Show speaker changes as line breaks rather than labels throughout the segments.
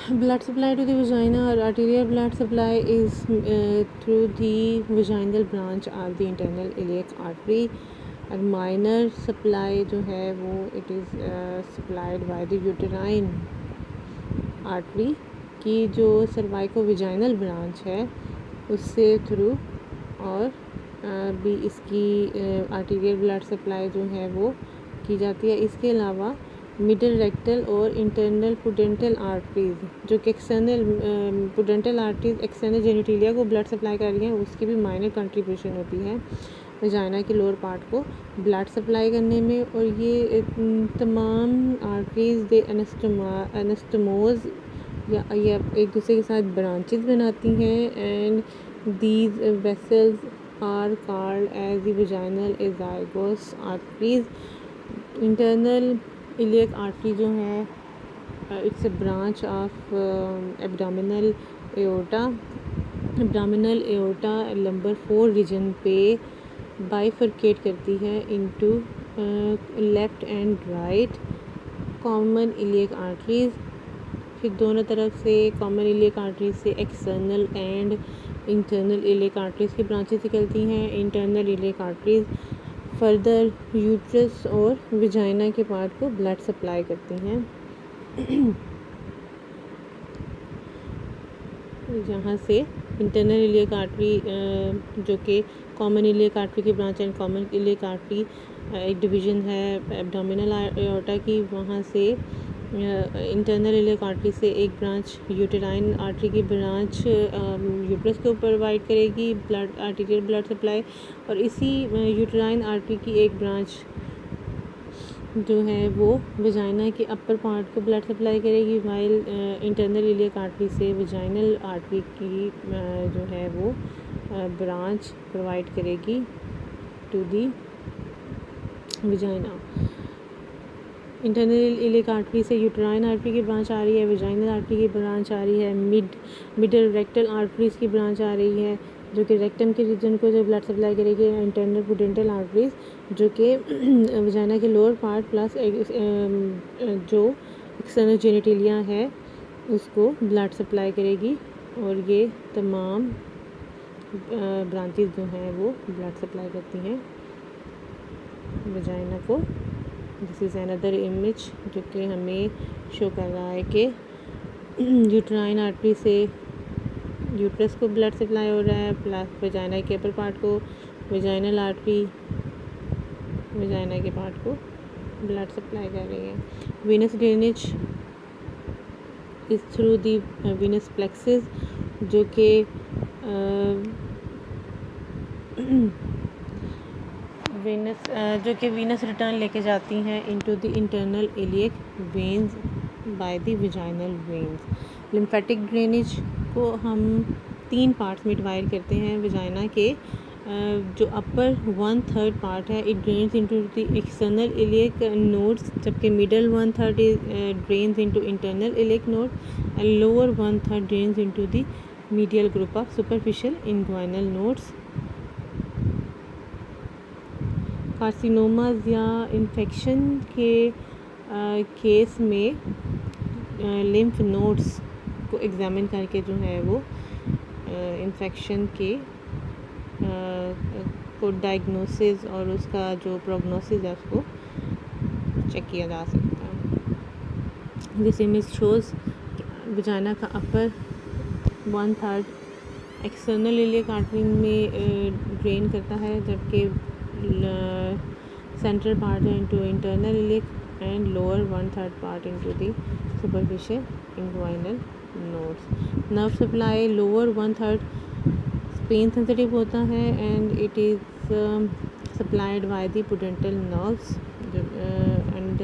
Blood supply to the vagina or arterial blood supply is through the vaginal branch of the internal iliac artery. और minor supply जो है वो it is supplied by the uterine artery की जो सर्वाइको vaginal branch है उससे through, और भी इसकी आर्टीरियल ब्लड सप्लाई जो है वो की जाती है। इसके अलावा मिडल रेक्टल और इंटरनल पुडेंटल आर्टरीज जो कि एक्सटर्नल पुडेंटल आर्टरीज एक्सटर्नल जेनिटेलिया को ब्लड सप्लाई कर रही हैं, उसकी भी माइनर कंट्रीब्यूशन होती है वजाइना के लोअर पार्ट को ब्लड सप्लाई करने में। और ये तमाम आर्टरीज दे एनास्टोमोज या एक दूसरे के साथ ब्रांचेस बनाती हैं and these vessels are called as the vaginal azygos arteries. Internal iliac artery जो है it's a branch of abdominal aorta. Abdominal aorta number 4 region पे बाइफरकेट करती है into left and right common iliac arteries. फिर दोनों तरफ से common iliac arteries से external and internal iliac arteries की ब्रांचेस निकलती हैं। Internal iliac arteries further uterus और विजाइना के पार्ट को ब्लड सप्लाई करती हैं। जहाँ से इंटरनल इलियक आर्टरी जो कि कॉमन इलियक आर्टरी की branch and common iliac artery एक डिवीज़न है एब्डोमिनल एओर्टा की, वहाँ से इंटरनल इलियक आर्टरी से एक ब्रांच यूटेराइन आर्टरी की ब्रांच यूट्रस को प्रोवाइड करेगी ब्लड आर्टीरियल ब्लड सप्लाई, और इसी यूटेराइन आर्टरी की एक ब्रांच जो है वो वजाइना के अपर पार्ट को ब्लड सप्लाई करेगी, वाइल इंटरनल इलियक आर्टरी से वजाइनल आर्टरी की जो है वो ब्रांच प्रोवाइड करेगी to the vagina. Internal iliac artery से यूटेराइन आर्टरी की ब्रांच आ रही है, वजाइनल आर्टरी की ब्रांच आ रही है, मिडल रेक्टल आर्टरीज की ब्रांच आ रही है जो कि रेक्टम के रीजन को जो ब्लड सप्लाई करेगी, इंटरनल पुडेंटल आर्टरीज जो कि वजाइना के लोअर पार्ट प्लस जो एक्सटर्नल जेनिटेलिया है उसको ब्लड सप्लाई करेगी। और ये तमाम ब्रांचेस जो हैं वो ब्लड सप्लाई करती हैं वजाइना को। दिस इज़ अनदर इमेज जो कि हमें शो कर रहा है कि यूट्राइन आर्टरी से यूट्रस को ब्लड सप्लाई हो रहा है प्लस वजाइना के अपर पार्ट को वजाइनल आर्टरी वजाइना के पार्ट को ब्लड सप्लाई कर रही है। Venous drainage is through the venous plexuses जो कि वीनस रिटर्न लेके जाती हैं into the internal iliac veins by the vaginal veins. Lymphatic drainage को हम 3 पार्ट्स में डिवाइड करते हैं वजाइना के। जो अपर 1/3 पार्ट है it drains into the external iliac nodes, जबकि middle 1/3 drains into internal iliac node and lower 1/3 drains into the medial group of superficial inguinal nodes. Carcinomas या इन्फेक्शन के case में lymph nodes को examine करके जो है वो इन्फेक्शन के को डायग्नोसिस और उसका जो प्रोग्नोसिस है उसको चेक किया जा सकता है। दिस इमेज शोज वजाइना का अपर 1/3 एक्सटर्नल इलियक आर्टरी में ड्रेन करता है, जबकि सेंट्रल पार्ट है into internal iliac and lower 1/3 part into the superficial inguinal nodes. Nerve supply lower 1/3 pain sensitive होता है and it is supplied by the pudendal nerves and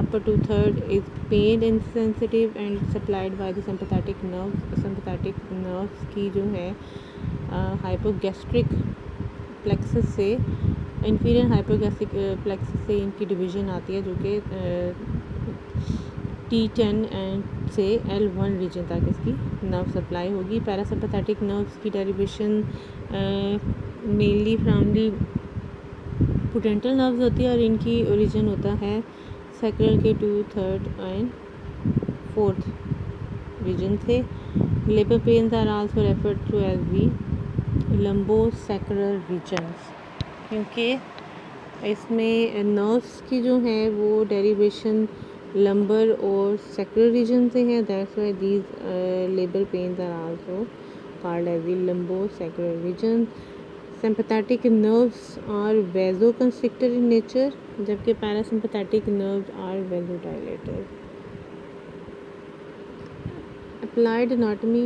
upper 2/3 is pain insensitive and supplied by the sympathetic nerves। sympathetic nerves की जो है hypogastric plexus से inferior hypogastric plexus से इनकी division आती है जो कि T10 एंड से L1 रीजन तक इसकी नर्व सप्लाई होगी। पैरासिम्पैथेटिक नर्व्स की derivation mainly from the pudendal nerves होती है और इनकी ओरिजिन होता है सैक्रल के 2/3 एंड 4th रीजन थे। Labour pains are also referred to as the lumbosacral regions, क्योंकि इसमें नर्व्स की जो है वो डेरिवेशन लंबर और सैक्रल रीजन से है। That's why these labour pains are also called as the lumbosacral region. Sympathetic nerves are vasoconstrictor in nature, जबकि parasympathetic nerves are vasodilator. Applied anatomy